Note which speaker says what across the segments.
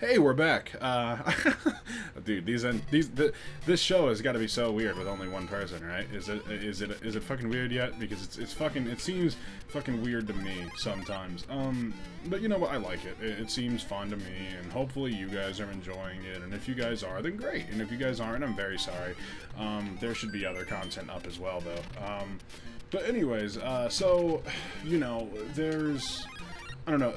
Speaker 1: Hey, we're back. Dude, this show has got to be so weird with only one person, right? Is it fucking weird yet? Because it seems fucking weird to me sometimes. But you know what? I like it. It seems fun to me, and hopefully you guys are enjoying it. And if you guys are, then great. And if you guys aren't, I'm very sorry. There should be other content up as well, though. But anyways, so you know, there's. I don't know,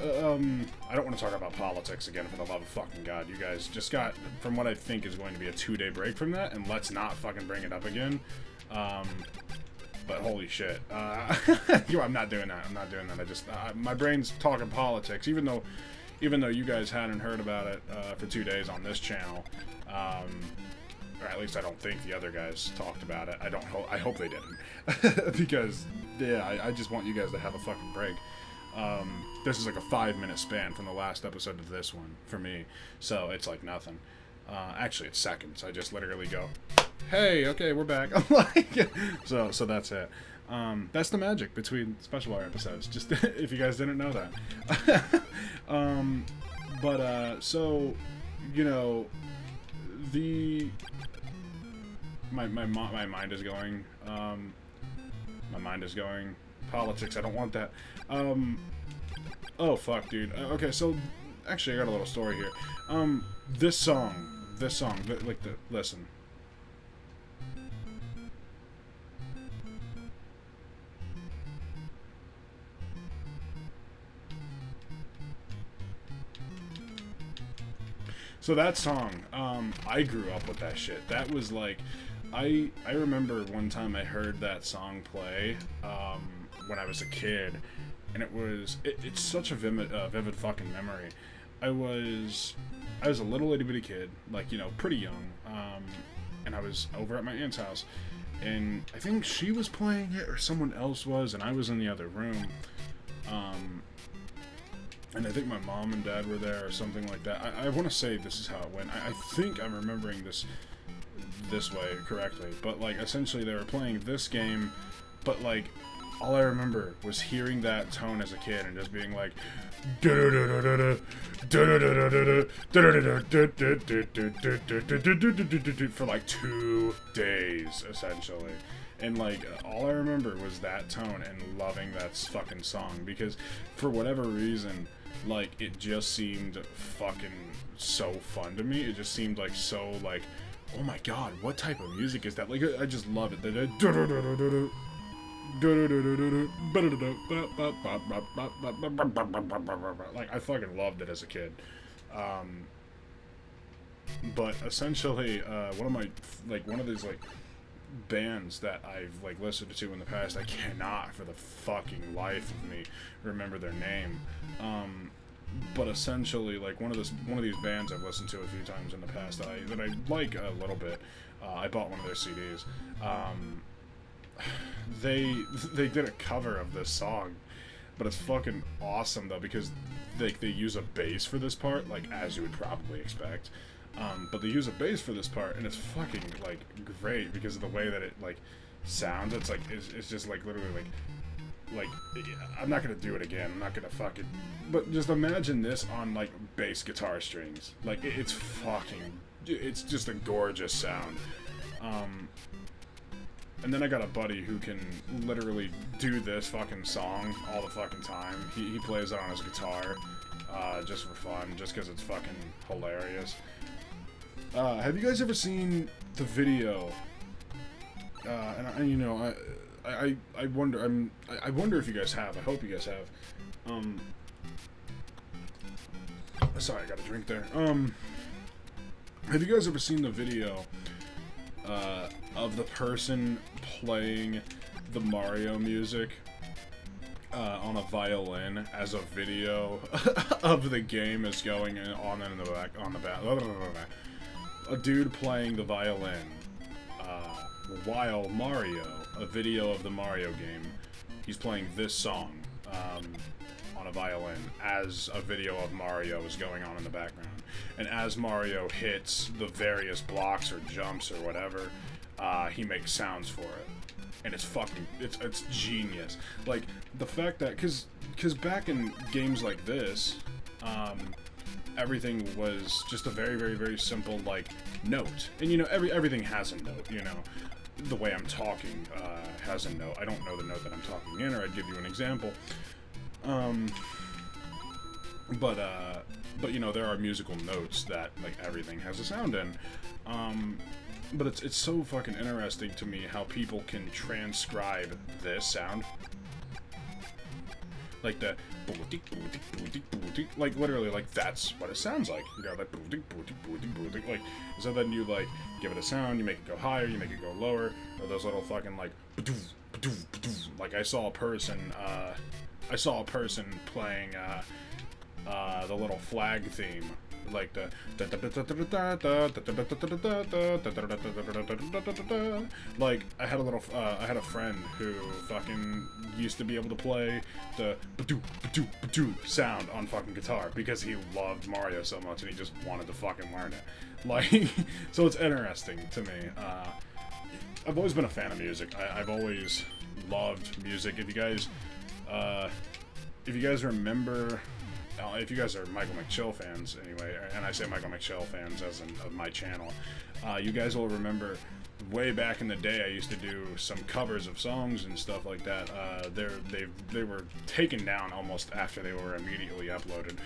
Speaker 1: I don't want to talk about politics again, for the love of fucking God. You guys just got, from what I think is going to be a 2-day break from that, and let's not fucking bring it up again. But holy shit. I'm not doing that. I just, my brain's talking politics, even though you guys hadn't heard about it, for 2 days on this channel. Or at least I don't think the other guys talked about it. I hope they didn't. Because, yeah, I just want you guys to have a fucking break. This is like a 5-minute span from the last episode to this one for me, so it's like nothing. Actually, it's seconds. I just literally go, "Hey, okay, we're back." I'm like, so that's it. That's the magic between special hour episodes. Just if you guys didn't know that. So you know, my mind is going. My mind is going. Politics. I don't want that. Oh fuck, dude. Okay, so actually, I got a little story here. This song, listen. So that song, I grew up with that shit. That was like, I remember one time I heard that song play, when I was a kid, and it's such a vivid fucking memory. I was a little itty bitty kid, like, you know, pretty young, and I was over at my aunt's house, and I think she was playing it or someone else was, and I was in the other room, and I think my mom and dad were there or something like that. I want to say this is how it went. I think I'm remembering this way correctly, but like essentially they were playing this game, but like all I remember was hearing that tone as a kid and just being like for like 2 days essentially, and like all I remember was that tone and loving that fucking song, because for whatever reason, like, it just seemed fucking so fun to me. It just seemed like so like, oh my god, what type of music is that? Like, I just love it. Like, I fucking loved it as a kid. But essentially, one of these like bands that I've like listened to in the past, I cannot for the fucking life of me remember their name. But essentially, like one of these bands I've listened to a few times in the past that I like a little bit. I bought one of their CDs. They did a cover of this song, but it's fucking awesome though, because they use a bass for this part, like as you would probably expect. But they use a bass for this part, and it's fucking like great because of the way that it like sounds. It's like it's just like literally like I'm not gonna do it again. I'm not gonna fucking. But just imagine this on like bass guitar strings. Like it's just a gorgeous sound. And then I got a buddy who can literally do this fucking song all the fucking time. He plays it on his guitar, just for fun, just because it's fucking hilarious. Have you guys ever seen the video? And you know, I wonder. I wonder if you guys have. I hope you guys have. Sorry, I got a drink there. Have you guys ever seen the video of the person playing the Mario music on a violin as a video of the game is going on in the back a dude playing the violin while a video of the Mario game, he's playing this song on a violin as a video of Mario is going on in the background, and as Mario hits the various blocks or jumps or whatever, he makes sounds for it, and it's genius. Like the fact that because back in games like this, everything was just a very, very, very simple, like, note. And, you know, everything has a note, you know. The way I'm talking has a note. I don't know the note that I'm talking in, or I'd give you an example. But you know, there are musical notes that, like, everything has a sound in. But it's so fucking interesting to me how people can transcribe this sound. Like the, like, literally, like, that's what it sounds like. You know, like, like, so then you, like, give it a sound, you make it go higher, you make it go lower, or those little fucking, like, like, I saw a person playing, the little flag theme, like the like, I had a friend who fucking used to be able to play the sound on fucking guitar because he loved Mario so much and he just wanted to fucking learn it. Like, so it's interesting to me. I've always been a fan of music. I've always loved music. If you guys remember, if you guys are Michael McChill fans, anyway, and I say Michael McChill fans as in of my channel, you guys will remember way back in the day I used to do some covers of songs and stuff like that. They were taken down almost after they were immediately uploaded.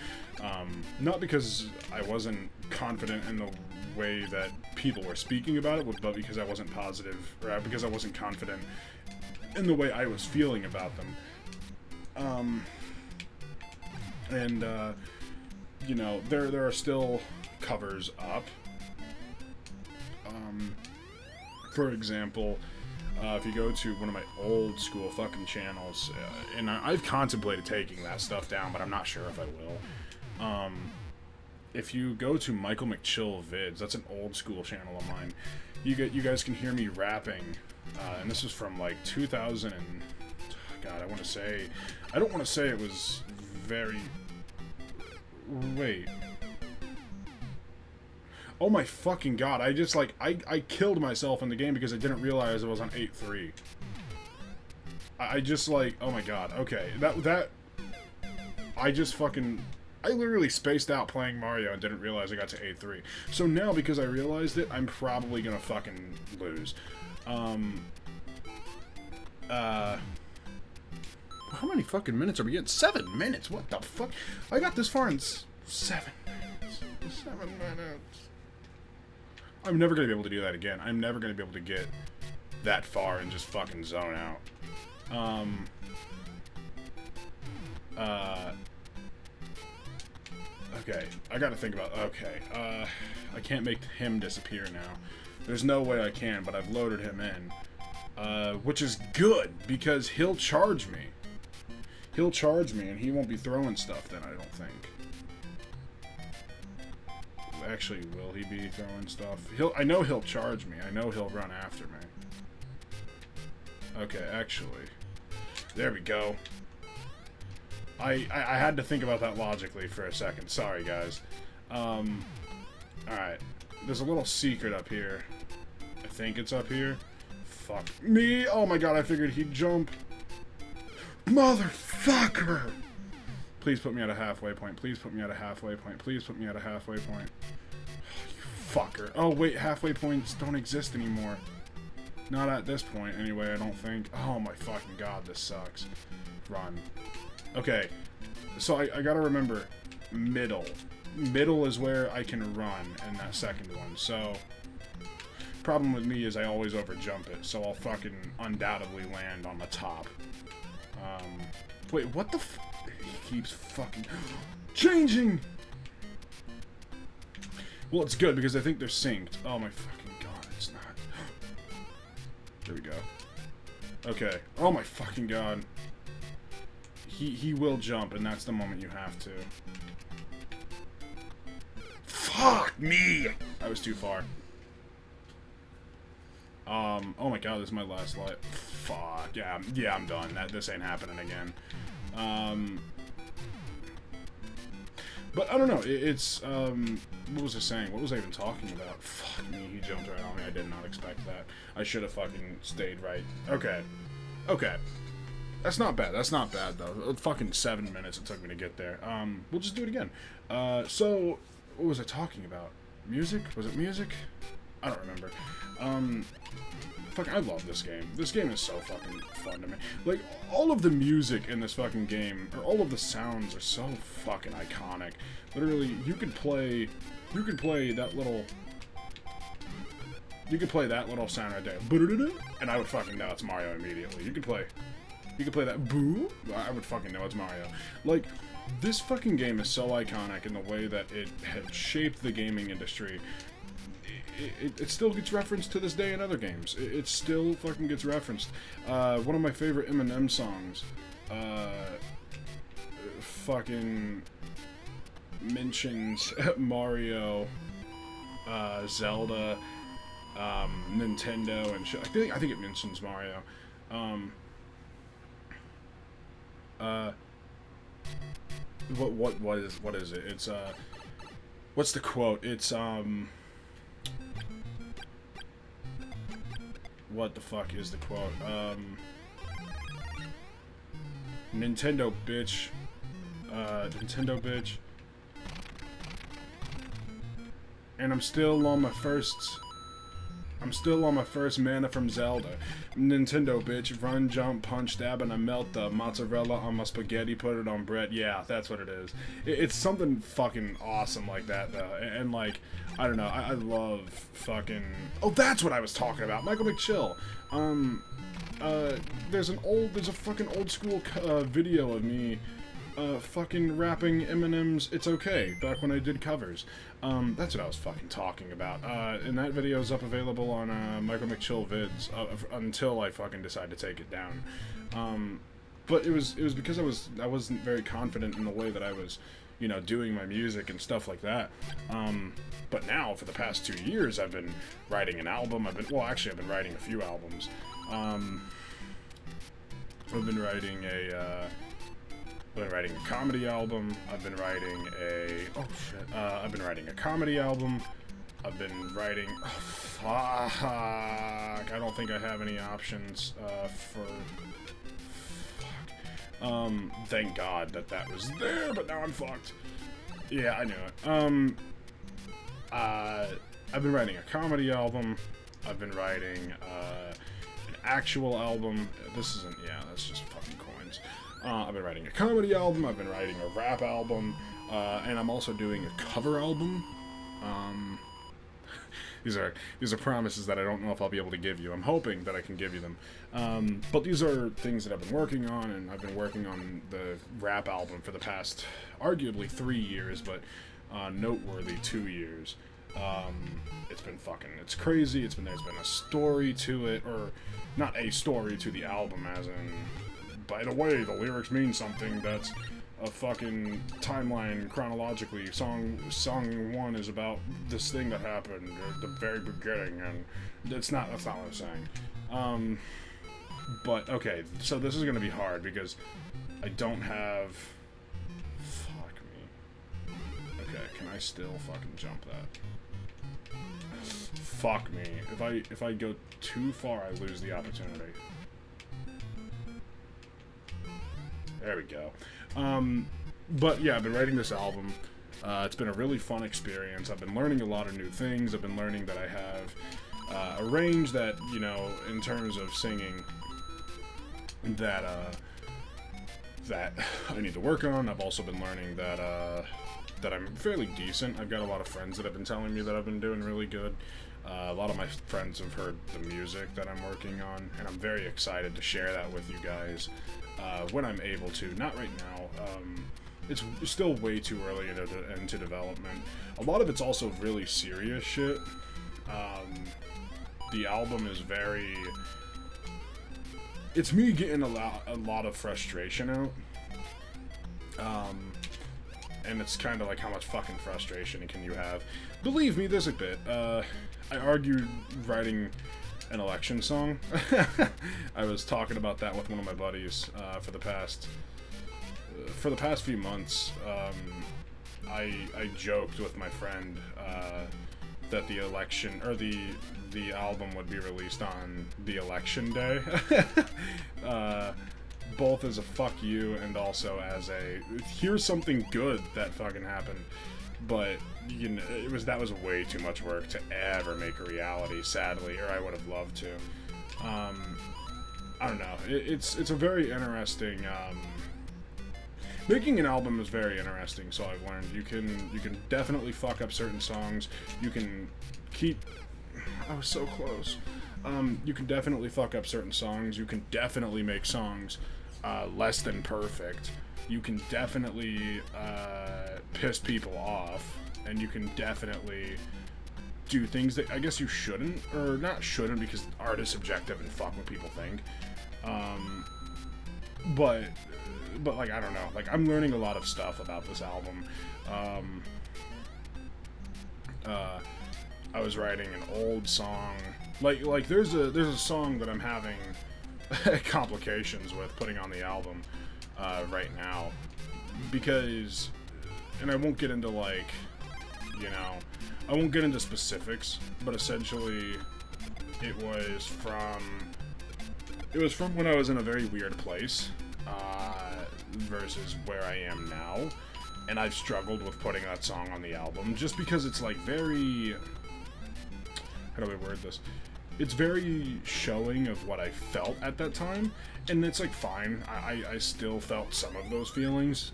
Speaker 1: Not because I wasn't confident in the way that people were speaking about it, but because I wasn't positive, or because I wasn't confident in the way I was feeling about them. You know, there are still covers up. For example, if you go to one of my old school fucking channels, and I've contemplated taking that stuff down, but I'm not sure if I will. If you go to Michael McChill Vids, that's an old school channel of mine. You guys can hear me rapping, and this was from like 2000 and God, I don't want to say it was very. Wait. Oh my fucking god, I just, like, I killed myself in the game because I didn't realize it was on 8.3. I just, like, oh my god, okay. I literally spaced out playing Mario and didn't realize I got to 8.3. So now, because I realized it, I'm probably gonna fucking lose. How many fucking minutes are we getting? 7 minutes? What the fuck? I got this far in 7 minutes. 7 minutes. I'm never gonna be able to do that again. I'm never gonna be able to get that far and just fucking zone out. Okay. I gotta think about... Okay. I can't make him disappear now. There's no way I can, but I've loaded him in. Which is good, because he'll charge me. He'll charge me, and he won't be throwing stuff then, I don't think. Actually, will he be throwing stuff? I know he'll charge me. I know he'll run after me. Okay, actually. There we go. I had to think about that logically for a second. Sorry, guys. Alright. There's a little secret up here. I think it's up here. Fuck me! Oh my god, I figured he'd jump. Motherfucker! Please put me at a halfway point. Please put me at a halfway point. Please put me at a halfway point. Oh, you fucker. Oh, wait, halfway points don't exist anymore. Not at this point, anyway, I don't think. Oh my fucking god, this sucks. Run. Okay, so I gotta remember, middle. Middle is where I can run in that second one, so... Problem with me is I always overjump it, so I'll fucking undoubtedly land on the top. Wait, what the f... He keeps fucking... changing! Well, it's good, because I think they're synced. Oh my fucking god, it's not. There we go. Okay. Oh my fucking god. He will jump, and that's the moment you have to. Fuck me! I was too far. Oh my god, this is my last life. Fuck, yeah, I'm done. This ain't happening again. But I don't know, it's, what was I saying? What was I even talking about? Fuck me, he jumped right on me. I did not expect that. I should have fucking stayed right. Okay. Okay. That's not bad. That's not bad, though. Fucking 7 minutes it took me to get there. We'll just do it again. So, what was I talking about? Music? Was it music? I don't remember. Fuck, I love this game. This game is so fucking fun to me. Like, all of the music in this fucking game, or all of the sounds are so fucking iconic. Literally, you could play that little... You could play that little sound right there, and I would fucking know it's Mario immediately. You could play that boo, I would fucking know it's Mario. Like, this fucking game is so iconic in the way that it had shaped the gaming industry. It still gets referenced to this day in other games. It still fucking gets referenced. One of my favorite Eminem songs, fucking mentions Mario, Zelda, Nintendo and shit. I think it mentions Mario. What is it? It's what's the quote? It's what the fuck is the quote? Nintendo bitch. Nintendo bitch. And I'm still on my first mana from Zelda. Nintendo bitch, run, jump, punch, stab, and I melt the mozzarella on my spaghetti, put it on bread. Yeah, that's what it is. It's something fucking awesome like that, though. And like, I don't know, I love fucking... Oh, that's what I was talking about, Michael McChill. There's a fucking old school video of me fucking rapping Eminem's It's Okay, back when I did covers. That's what I was fucking talking about. And that video is available on Michael McChill vids until I fucking decide to take it down. But it was because I wasn't very confident in the way that I was, you know, doing my music and stuff like that. But now, for the past 2 years, I've been writing an album. I've been writing a few albums. I've been writing a comedy album. I've been writing a... Oh, shit. I've been writing a comedy album. I've been writing... Oh, fuck. I don't think I have any options for... Fuck. Thank God that was there, but now I'm fucked. Yeah, I knew it. I've been writing a comedy album. I've been writing an actual album. This isn't... Yeah, that's just fucking coins. I've been writing a comedy album, I've been writing a rap album, and I'm also doing a cover album. These are promises that I don't know if I'll be able to give you. I'm hoping that I can give you them. But these are things that I've been working on, and I've been working on the rap album for the past, arguably 3 years, but noteworthy 2 years. It's crazy. There's been a story to it, or not a story to the album, as in... By the way, the lyrics mean something. That's a fucking timeline chronologically. Song 1 is about this thing that happened at the very beginning, and that's not what I'm saying. But okay, so this is gonna be hard because I don't have... Fuck me. Okay, can I still fucking jump that? Fuck me. If I go too far, I lose the opportunity. There we go. But yeah, I've been writing this album. It's been a really fun experience. I've been learning a lot of new things. I've been learning that I have a range that, you know, in terms of singing, that I need to work on. I've also been learning that I'm fairly decent. I've got a lot of friends that have been telling me that I've been doing really good. A lot of my friends have heard the music that I'm working on, and I'm very excited to share that with you guys. When I'm able to. Not right now. It's still way too early into development. A lot of it's also really serious shit. The album is very... It's me getting a lot of frustration out. And it's kind of like, how much fucking frustration can you have? Believe me, there's a bit. I argued writing an election song. I was talking about that with one of my buddies for the past few months. I joked with my friend that the election, or the album would be released on the election day. both as a fuck you and also as a here's something good that fucking happened. But you know, that was way too much work to ever make a reality, sadly, or I would have loved to. I don't know. It's a very interesting. Making an album is very interesting. So I've learned you can definitely fuck up certain songs. You can keep. I was so close. You can definitely fuck up certain songs. You can definitely make songs less than perfect. You can definitely piss people off, and you can definitely do things that I guess you shouldn't, or not shouldn't, because art is subjective and fuck what people think. But like, I don't know, like, I'm learning a lot of stuff about this album. I was writing an old song, like there's a song that I'm having complications with putting on the album right now, because, and I won't get into, like, you know, I won't get into specifics, but essentially it was from when I was in a very weird place versus where I am now, and I've struggled with putting that song on the album just because it's like very, how do I word this? It's very showing of what I felt at that time, and it's like fine. I still felt some of those feelings,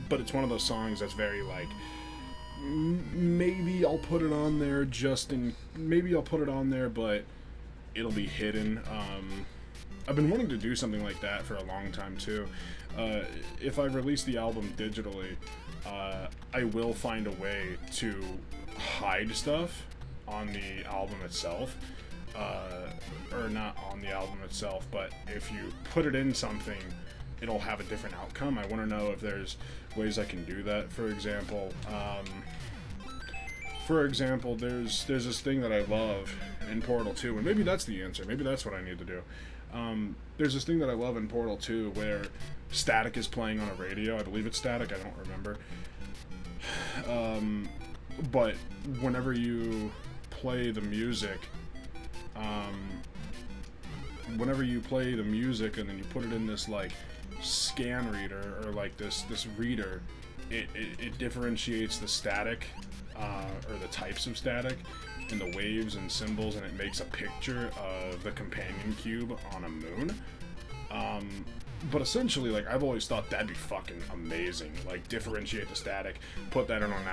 Speaker 1: but it's one of those songs that's very like, maybe I'll put it on there but it'll be hidden. I've been wanting to do something like that for a long time too. If I release the album digitally, I will find a way to hide stuff on the album itself. Or not on the album itself, but if you put it in something, it'll have a different outcome. I want to know if there's ways I can do that. For example, there's this thing that I love in Portal 2, and maybe that's the answer. Maybe that's what I need to do. There's this thing that I love in Portal 2 where static is playing on a radio. I believe it's static. I don't remember. But whenever you play the music, and then you put it in this like scan reader, or like this reader, it differentiates the static, or the types of static, and the waves and symbols, and it makes a picture of the companion cube on a moon. But essentially, like, I've always thought that'd be fucking amazing. Like, differentiate the static, put that in an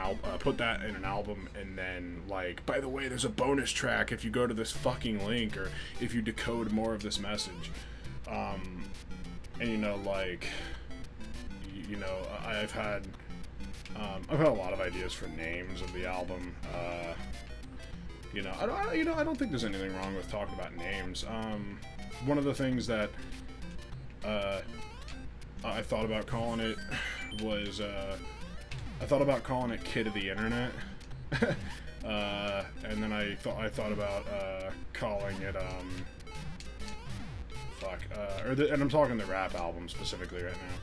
Speaker 1: album, and then, like, by the way, there's a bonus track if you go to this fucking link, or if you decode more of this message. And you know, like, you know, I've had a lot of ideas for names of the album. You know, I don't think there's anything wrong with talking about names. One of the things that I thought about calling it was, I thought about calling it Kid of the Internet. And then I thought about calling it, and I'm talking the rap album specifically right now.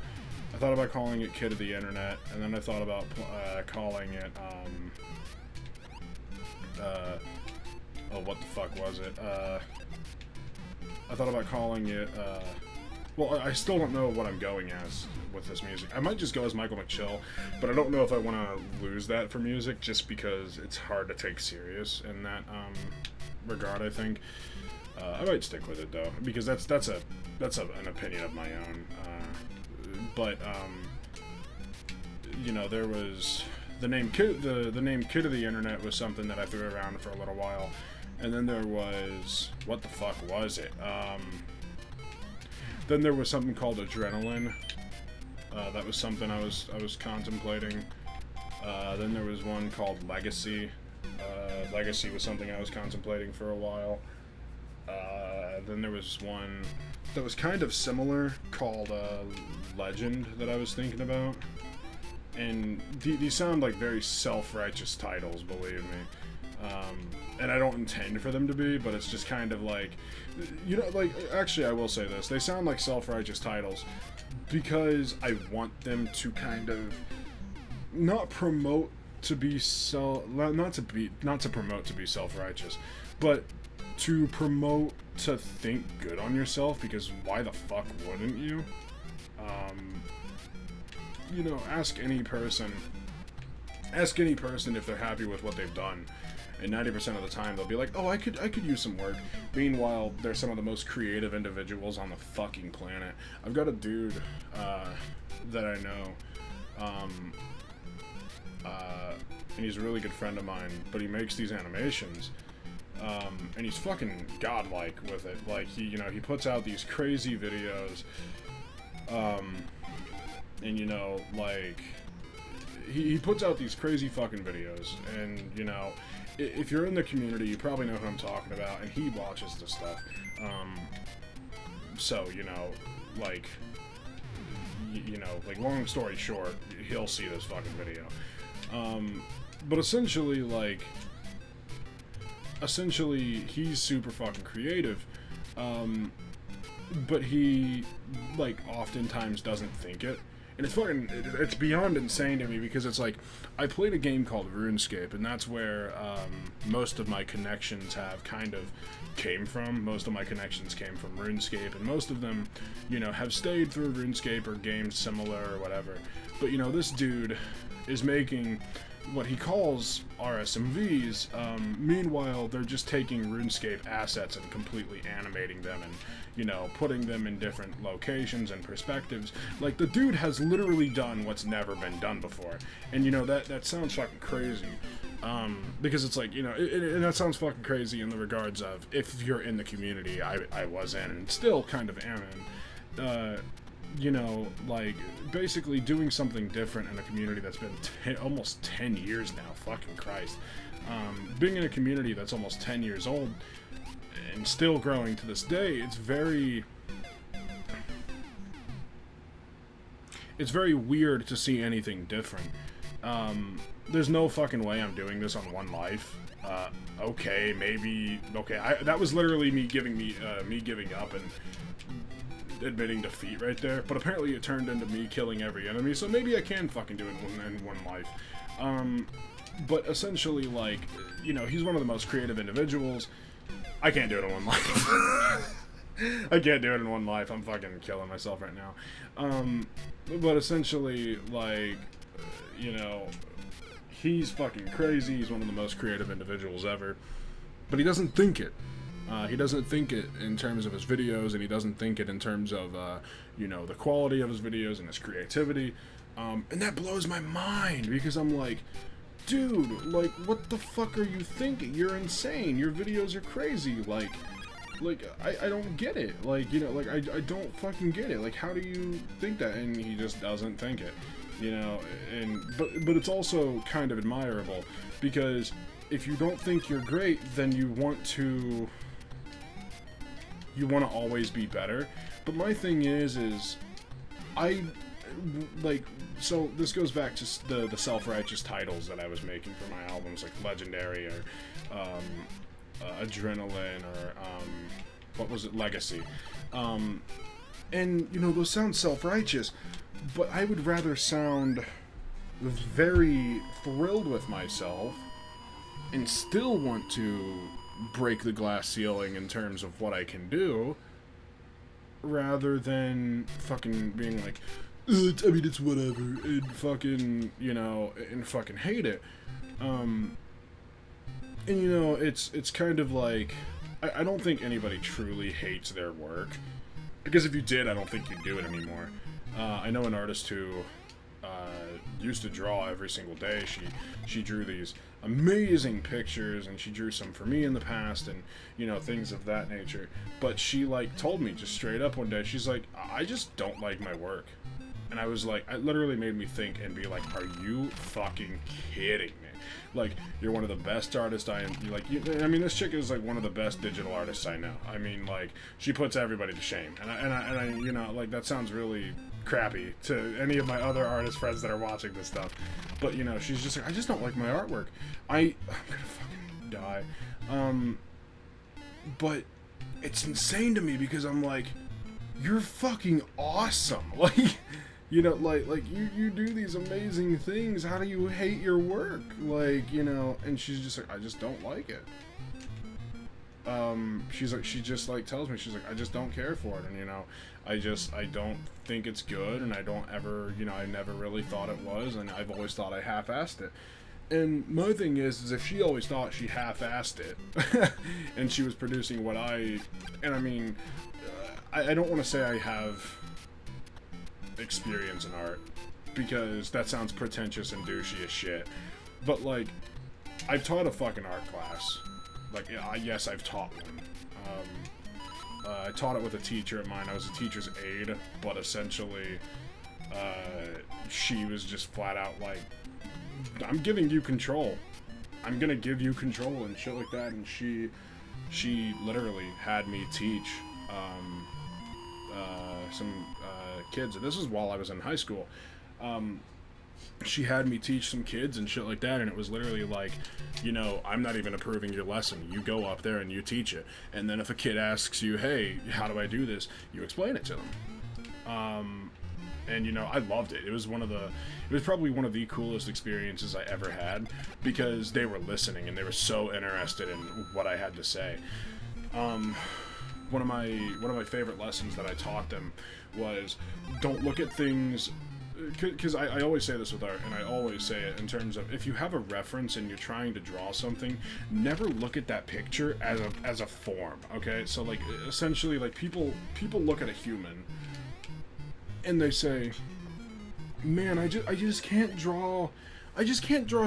Speaker 1: I thought about calling it Kid of the Internet, and then I thought about calling it, oh, what the fuck was it? I thought about calling it, well, I still don't know what I'm going as with this music. I might just go as Michael McChill, but I don't know if I want to lose that for music, just because it's hard to take serious in that regard, I think. I might stick with it, though, because that's an opinion of my own. But you know, there was the name Kid of the Internet was something that I threw around for a little while, and then there was, what the fuck was it? Then there was something called Adrenaline. That was something I was contemplating. Then there was one called Legacy. Legacy was something I was contemplating for a while. Then there was one that was kind of similar called Legend that I was thinking about. And these sound like very self-righteous titles, believe me. And I don't intend for them to be, but it's just kind of like, you know, like, actually I will say this, they sound like self-righteous titles because I want them to kind of not promote to be not to promote to be self-righteous, but to promote to think good on yourself, because why the fuck wouldn't you? You know, ask any person if they're happy with what they've done, and 90% of the time they'll be like, oh, I could use some work. Meanwhile, they're some of the most creative individuals on the fucking planet. I've got a dude that I know, and he's a really good friend of mine, but he makes these animations, and he's fucking godlike with it. Like, he puts out these crazy videos, and, you know, like, he puts out these crazy fucking videos, and, you know, if you're in the community, you probably know who I'm talking about, and he watches this stuff. So, you know, like, like, long story short, he'll see this fucking video. But essentially, he's super fucking creative, but he, like, oftentimes doesn't think it. And it's beyond insane to me, because it's like, I played a game called RuneScape, and that's where most of my connections have kind of came from. Most of my connections came from RuneScape, and most of them, you know, have stayed through RuneScape or games similar or whatever. But, you know, this dude is making what he calls RSMVs. Meanwhile, they're just taking RuneScape assets and completely animating them and, you know, putting them in different locations and perspectives. Like, the dude has literally done what's never been done before. And, you know, that sounds fucking crazy. Because it's like, you know, and that sounds fucking crazy in the regards of, if you're in the community I was in, and still kind of am in, you know, like, basically doing something different in a community that's been almost 10 years now, fucking Christ. Being in a community that's almost 10 years old and still growing to this day, it's very weird to see anything different. There's no fucking way I'm doing this on one life. Okay, maybe, okay, that was literally me giving up and admitting defeat right there, but apparently it turned into me killing every enemy, so maybe I can fucking do it in one life. But essentially, like, you know, he's one of the most creative individuals. I can't do it in one life. I can't do it in one life. I'm fucking killing myself right now. But essentially, like, you know, he's fucking crazy. He's one of the most creative individuals ever, but he doesn't think it. He doesn't think it in terms of his videos, and he doesn't think it in terms of, you know, the quality of his videos and his creativity. And that blows my mind, because I'm like, dude, like, what the fuck are you thinking? You're insane. Your videos are crazy. Like, I don't get it. Like, you know, like, I don't fucking get it. Like, how do you think that? And he just doesn't think it, you know, and, but it's also kind of admirable, because if you don't think you're great, then you want to always be better. But my thing is I, like, so this goes back to the self-righteous titles that I was making for my albums, like Legendary, or Adrenaline, or what was it, Legacy. And, you know, those sound self-righteous, but I would rather sound very thrilled with myself and still want to break the glass ceiling in terms of what I can do, rather than fucking being like, I mean, it's whatever, and fucking, you know, and fucking hate it. And, you know, it's kind of like, I don't think anybody truly hates their work, because if you did, I don't think you'd do it anymore. I know an artist who used to draw every single day. She drew these amazing pictures, and she drew some for me in the past, and, you know, things of that nature. But she, like, told me just straight up one day, she's like, I just don't like my work. And I was like, it literally made me think and be like, are you fucking kidding me? Like, you're one of the best artists I mean, this chick is, like, one of the best digital artists I know. I mean, like, she puts everybody to shame. And I you know, like, that sounds really crappy to any of my other artist friends that are watching this stuff. But, you know, she's just like, I just don't like my artwork. I'm gonna fucking die. But it's insane to me, because I'm like, you're fucking awesome. Like, you know, like you do these amazing things. How do you hate your work? Like, you know, and she's just like, I just don't like it. she just like tells me, she's like, I just don't care for it, and you know, I don't think it's good, and I don't ever, you know, I never really thought it was, and I've always thought I half-assed it. And my thing is if she always thought she half-assed it, and she was producing what and I mean, I don't want to say I have experience in art, because that sounds pretentious and douchey as shit, but like, I've taught a fucking art class. Like, yes, I've taught one. I taught it with a teacher of mine. I was a teacher's aide, but essentially, she was just flat out like, I'm giving you control. I'm gonna give you control and shit like that. And she literally had me teach some kids. And this was while I was in high school. She had me teach some kids and shit like that, and it was literally like, you know, I'm not even approving your lesson. You go up there and you teach it. And then if a kid asks you, hey, how do I do this? You explain it to them. And, you know, I loved it. It was probably one of the coolest experiences I ever had, because they were listening and they were so interested in what I had to say. One of my favorite lessons that I taught them was, don't look at things, because I always say this with art, and I always say it in terms of, if you have a reference and you're trying to draw something, never look at that picture as a form, okay? So, like, essentially, like, people look at a human, and they say, man, I just can't draw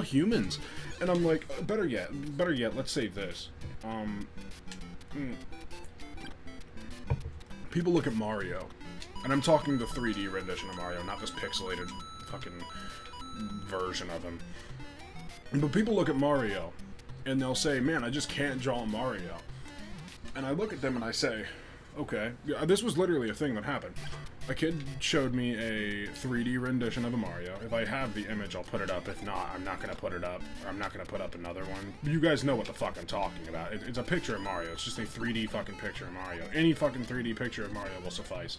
Speaker 1: humans. And I'm like, better yet, let's say this. People look at Mario, and I'm talking the 3D rendition of Mario, not this pixelated fucking version of him. But people look at Mario, and they'll say, man, I just can't draw Mario. And I look at them and I say, okay, this was literally a thing that happened. A kid showed me a 3D rendition of a Mario. If I have the image, I'll put it up. If not, I'm not going to put it up. Or I'm not going to put up another one. You guys know what the fuck I'm talking about. It's a picture of Mario. It's just a 3D fucking picture of Mario. Any fucking 3D picture of Mario will suffice.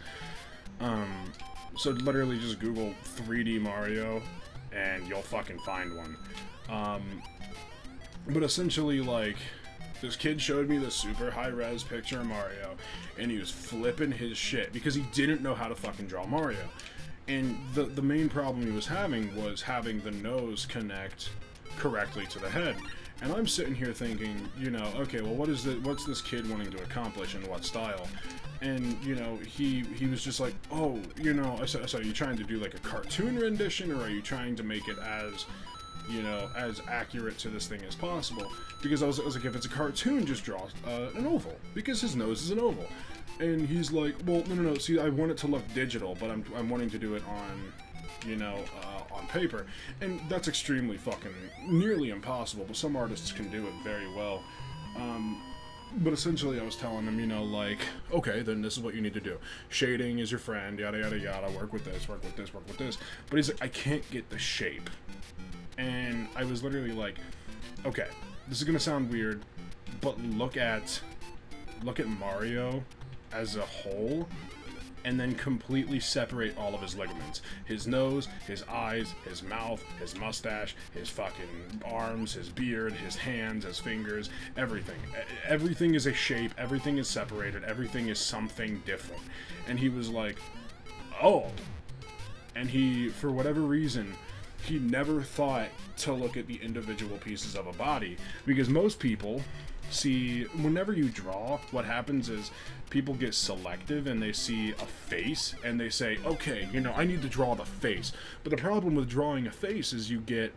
Speaker 1: So literally just Google 3D Mario, and you'll fucking find one. But essentially, like, this kid showed me this super high-res picture of Mario, and he was flipping his shit because he didn't know how to fucking draw Mario. And the main problem he was having the nose connect correctly to the head. And I'm sitting here thinking, you know, okay, well, what's this kid wanting to accomplish in what style? And, you know, he was just like, oh, you know, I said, so are you trying to do like a cartoon rendition, or are you trying to make it as, you know, as accurate to this thing as possible? Because I was like, if it's a cartoon, just draw an oval, because his nose is an oval. And he's like, well, no, see, I want it to look digital, but I'm wanting to do it on, you know, on paper. And that's extremely fucking nearly impossible, but some artists can do it very well. But essentially I was telling him, you know, like, okay, then this is what you need to do. Shading is your friend, yada yada yada, work with this, work with this, work with this. But he's like, I can't get the shape. And I was literally like, okay, this is gonna sound weird, but look at Mario as a whole, and then completely separate all of his ligaments. His nose, his eyes, his mouth, his mustache, his fucking arms, his beard, his hands, his fingers, everything. Everything is a shape, everything is separated, everything is something different. And he was like, oh. And he, for whatever reason, he never thought to look at the individual pieces of a body, because most people see, whenever you draw, what happens is people get selective and they see a face and they say, okay, you know, I need to draw the face. But the problem with drawing a face is you get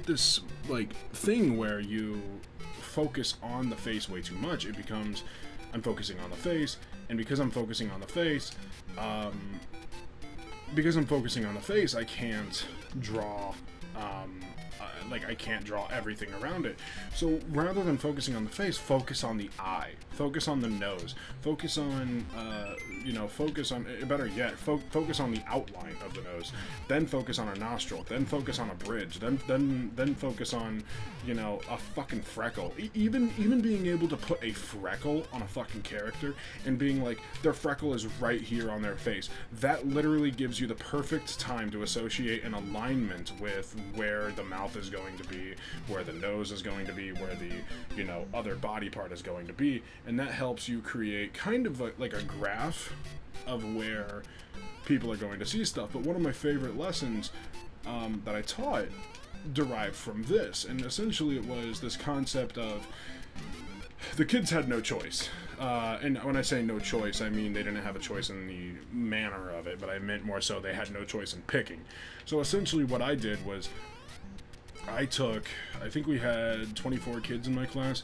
Speaker 1: this like thing where you focus on the face way too much. It becomes, I'm focusing on the face, and because I'm focusing on the face, I can't draw, I can't draw everything around it. So rather than focusing on the face, focus on the eye, focus on the nose, focus on, better yet, focus on the outline of the nose, then focus on a nostril, then focus on a bridge, then focus on, you know, a fucking freckle. Even being able to put a freckle on a fucking character and being like, their freckle is right here on their face, that literally gives you the perfect time to associate an alignment with where the mouth mouth is going to be, where the nose is going to be, where the, you know, other body part is going to be, and that helps you create kind of like a graph of where people are going to see stuff. But one of my favorite lessons that I taught derived from this, and essentially it was this concept of the kids had no choice. And when I say no choice, I mean they didn't have a choice in the manner of it, but I meant more so they had no choice in picking. So essentially what I did was I think we had 24 kids in my class.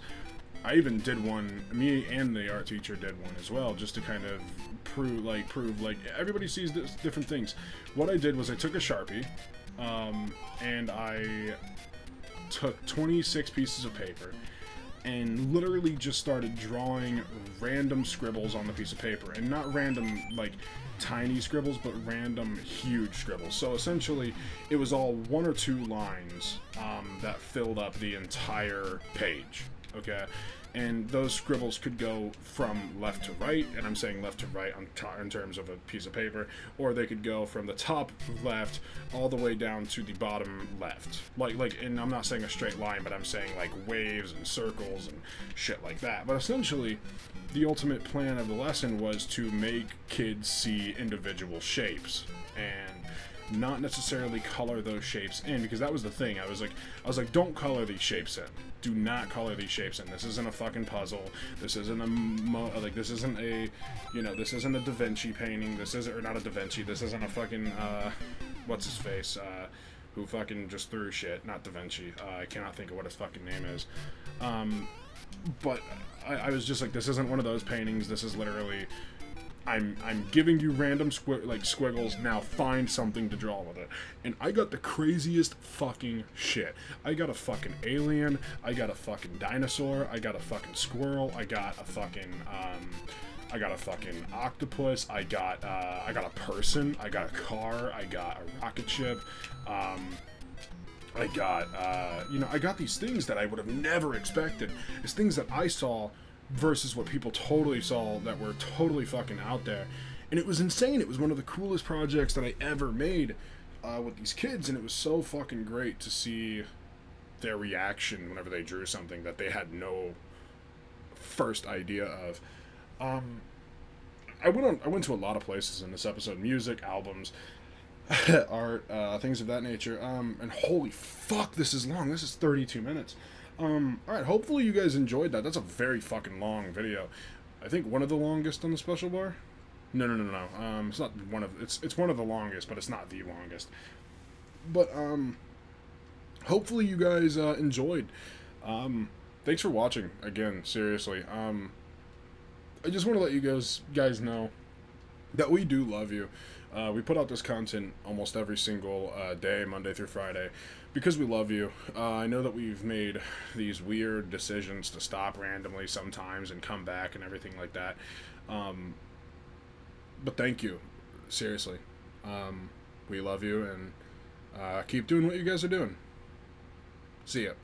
Speaker 1: I even did one, me and the art teacher did one as well, just to kind of prove like everybody sees different things. What I did was I took a Sharpie, and I took 26 pieces of paper, and literally just started drawing random scribbles on the piece of paper. And not random, like, tiny scribbles, but random huge scribbles. So essentially, it was all 1 or 2 lines that filled up the entire page, okay? And those scribbles could go from left to right, and I'm saying left to right in terms of a piece of paper, or they could go from the top left all the way down to the bottom left. Like, and I'm not saying a straight line, but I'm saying like waves and circles and shit like that. But essentially, the ultimate plan of the lesson was to make kids see individual shapes and not necessarily color those shapes in, because that was the thing. I was like, don't color these shapes in. Do not color these shapes in. This isn't a fucking puzzle. This isn't this isn't a, you know, this isn't a Da Vinci painting. This isn't, or not a Da Vinci. This isn't a fucking, what's his face, who fucking just threw shit. Not Da Vinci. I cannot think of what his fucking name is. But I was just like, this isn't one of those paintings. This is literally, I'm giving you random squiggles, now find something to draw with it. And I got the craziest fucking shit. I got a fucking alien, I got a fucking dinosaur, I got a fucking squirrel, I got a fucking octopus, I got a person, I got a car, I got a rocket ship, I got these things that I would have never expected. It's things that I saw versus what people totally saw that were totally fucking out there. And it was insane. It was one of the coolest projects that I ever made with these kids, and it was so fucking great to see their reaction whenever they drew something that they had no first idea of. I went to a lot of places in this episode: music, albums, art, things of that nature. And holy fuck, this is long. This is 32 minutes. Alright, hopefully you guys enjoyed that. That's a very fucking long video. I think one of the longest on the special bar? No. It's not one of, it's one of the longest, but it's not the longest. But, hopefully you guys, enjoyed. Thanks for watching, again, seriously. I just want to let you guys know that we do love you. We put out this content almost every single day, Monday through Friday, because we love you. I know that we've made these weird decisions to stop randomly sometimes and come back and everything like that. But thank you. Seriously. We love you, and keep doing what you guys are doing. See ya.